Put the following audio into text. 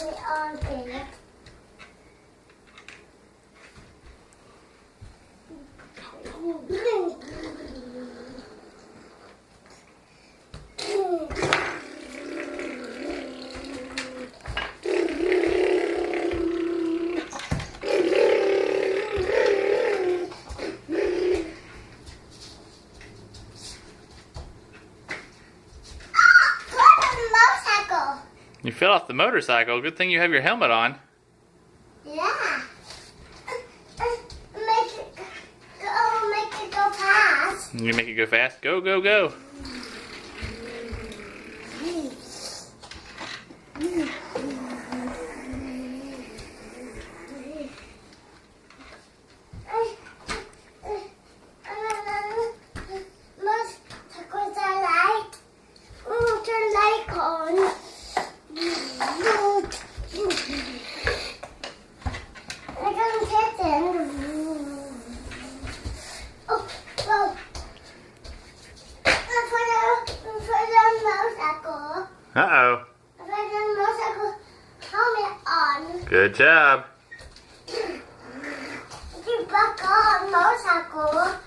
on there. You fell off the motorcycle. Good thing you have your helmet on. Yeah. Make it go fast. You make it go fast? Go, go, go. Turn light on. I got hit then. Oh, well. For the motorcycle. Uh-oh. For the motorcycle helmet on. Good job. Get back on motorcycle.